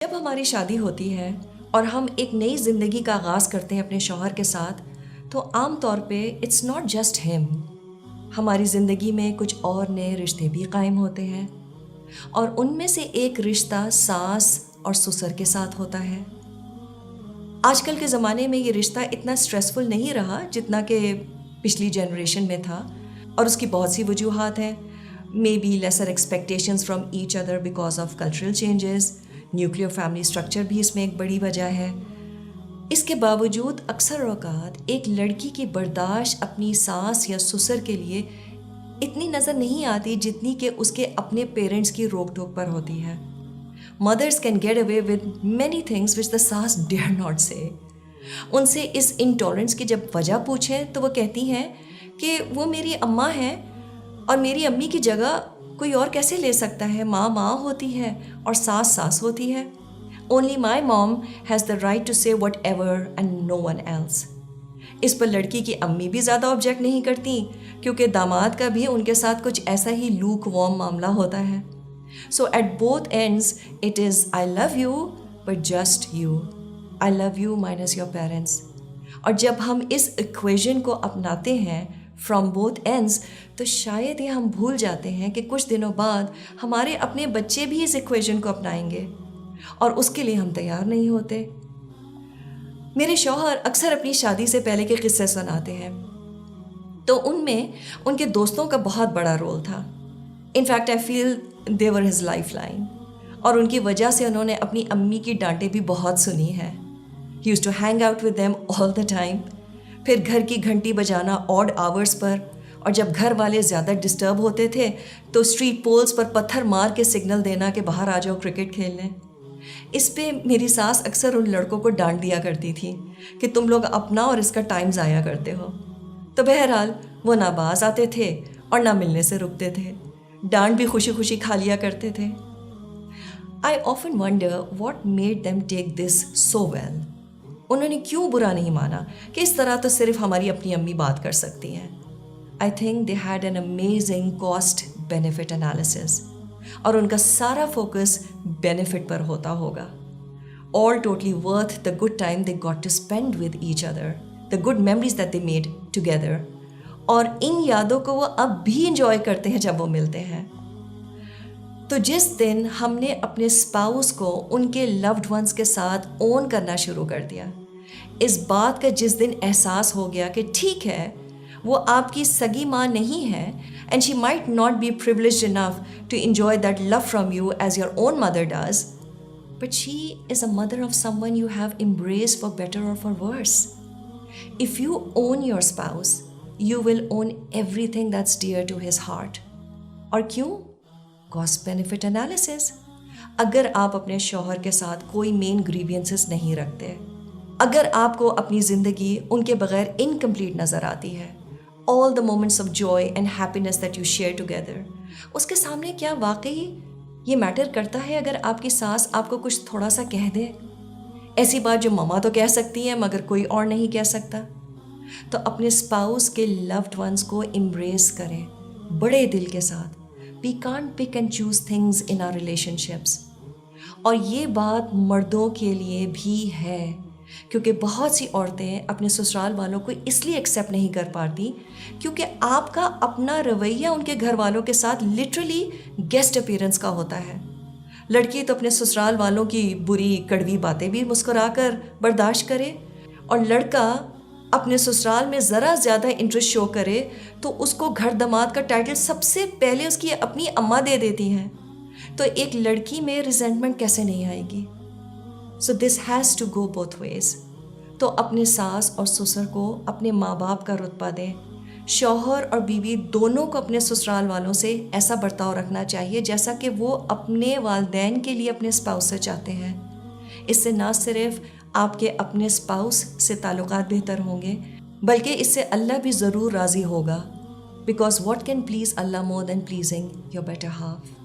جب ہماری شادی ہوتی ہے اور ہم ایک نئی زندگی کا آغاز کرتے ہیں اپنے شوہر کے ساتھ، تو عام طور پہ اٹس ناٹ جسٹ ہم، ہماری زندگی میں کچھ اور نئے رشتے بھی قائم ہوتے ہیں، اور ان میں سے ایک رشتہ ساس اور سسر کے ساتھ ہوتا ہے۔ آج کل کے زمانے میں یہ رشتہ اتنا سٹریسفل نہیں رہا جتنا کہ پچھلی جنریشن میں تھا، اور اس کی بہت سی وجوہات ہیں۔ May be lesser expectations from each other because of cultural changes, nuclear family structure بھی اس میں ایک بڑی وجہ ہے۔ اس کے باوجود اکثر اوقات ایک لڑکی کی برداشت اپنی ساس یا سسر کے لیے اتنی نظر نہیں آتی جتنی کہ اس کے اپنے پیرنٹس کی روک ٹوک پر ہوتی ہے۔ Mothers can get away with many things which the saas dare not سے۔ ان سے اس انٹالرنس کی جب وجہ پوچھیں تو وہ کہتی ہیں کہ وہ میری اماں ہیں اور میری امی کی جگہ کوئی اور کیسے لے سکتا ہے، ماں ماں ہوتی ہے اور ساس ساس ہوتی ہے۔ Only my mom has the right to say whatever and no one else۔ اس پر لڑکی کی امی بھی زیادہ آبجیکٹ نہیں کرتی کیونکہ داماد کا بھی ان کے ساتھ کچھ ایسا ہی لوک وارم معاملہ ہوتا ہے۔ So at both ends it is I love you but just you، I love you minus your parents۔ اور جب ہم اس ایکویژن کو اپناتے ہیں فرام بوتھ اینڈز تو شاید یہ ہم بھول جاتے ہیں کہ کچھ دنوں بعد ہمارے اپنے بچے بھی اس ایکویژن کو اپنائیں گے، اور اس کے لیے ہم تیار نہیں ہوتے۔ میرے شوہر اکثر اپنی شادی سے پہلے کے قصے سناتے ہیں، تو ان میں ان کے دوستوں کا بہت بڑا رول تھا۔ انفیکٹ آئی فیل دے ور ہز لائف لائن، اور ان کی وجہ سے انہوں نے اپنی امی کی ڈانٹیں بھی بہت سنی ہے۔ He used to hang out with them all the time, پھر گھر کی گھنٹی بجانا آڈ آورس پر، اور جب گھر والے زیادہ ڈسٹرب ہوتے تھے تو اسٹریٹ پولز پر پتھر مار کے سگنل دینا کہ باہر آ جاؤ کرکٹ کھیلنے۔ اس پہ میری ساس اکثر ان لڑکوں کو ڈانٹ دیا کرتی تھی کہ تم لوگ اپنا اور اس کا ٹائم ضائع کرتے ہو۔ تو بہرحال وہ نہ باز آتے تھے اور نہ ملنے سے رکتے تھے، ڈانٹ بھی خوشی خوشی کھا لیا کرتے تھے۔ I often wonder what made them take this so well۔ انہوں نے کیوں برا نہیں مانا کہ اس طرح تو صرف ہماری اپنی امی بات کر سکتی ہیں۔ I think they had an amazing cost benefit analysis، اور ان کا سارا فوکس بینیفٹ پر ہوتا ہوگا۔ All totally worth the good time they got to spend with each other، the good memories that they made together، اور ان یادوں کو وہ اب بھی انجوائے کرتے ہیں جب وہ ملتے ہیں۔ تو جس دن ہم نے اپنے اسپاؤس کو ان کے لوڈ ونس کے ساتھ اون کرنا شروع کر دیا، اس بات کا جس دن احساس ہو گیا کہ ٹھیک ہے وہ آپ کی سگی ماں نہیں ہے، and she might not be privileged enough to enjoy that love from you as your own mother does, but she is a mother of someone you have embraced for better or for worse. If you own your spouse you will own everything that's dear to his heart. اور کیوں؟ Cost benefit analysis. اگر آپ اپنے شوہر کے ساتھ کوئی مین grievances نہیں رکھتے، اگر آپ کو اپنی زندگی ان کے بغیر انکمپلیٹ نظر آتی ہے، all the moments of joy and happiness that you share together، اس کے سامنے کیا واقعی یہ میٹر کرتا ہے اگر آپ کی ساس آپ کو کچھ تھوڑا سا کہہ دے، ایسی بات جو ماما تو کہہ سکتی ہیں مگر کوئی اور نہیں کہہ سکتا؟ تو اپنے اسپاؤس کے لوڈ ونس کو امبریس کریں بڑے دل کے ساتھ۔ We can't pick and choose things in our relationships، اور یہ بات مردوں کے لیے بھی ہے، کیونکہ بہت سی عورتیں اپنے سسرال والوں کو اس لیے ایکسیپٹ نہیں کر پاتی کیونکہ آپ کا اپنا رویہ ان کے گھر والوں کے ساتھ لٹرلی گیسٹ اپیرنس کا ہوتا ہے۔ لڑکی تو اپنے سسرال والوں کی بری کڑوی باتیں بھی مسکرا کر برداشت کرے، اور لڑکا اپنے سسرال میں ذرا زیادہ انٹرسٹ شو کرے تو اس کو گھر داماد کا ٹائٹل سب سے پہلے اس کی اپنی اماں دے دیتی ہیں۔ تو ایک لڑکی میں ریزنٹمنٹ کیسے نہیں آئے گی؟ So this has to go both ways. تو اپنے ساس اور سسر کو اپنے ماں باپ کا رتبہ دیں۔ شوہر اور بیوی دونوں کو اپنے سسرال والوں سے ایسا برتاؤ رکھنا چاہیے جیسا کہ وہ اپنے والدین کے لیے اپنے اسپاؤس سے چاہتے ہیں۔ اس سے نہ صرف آپ کے اپنے اسپاؤس سے تعلقات بہتر ہوں گے بلکہ اس سے اللہ بھی ضرور راضی ہوگا، because what can please Allah more than pleasing your better half.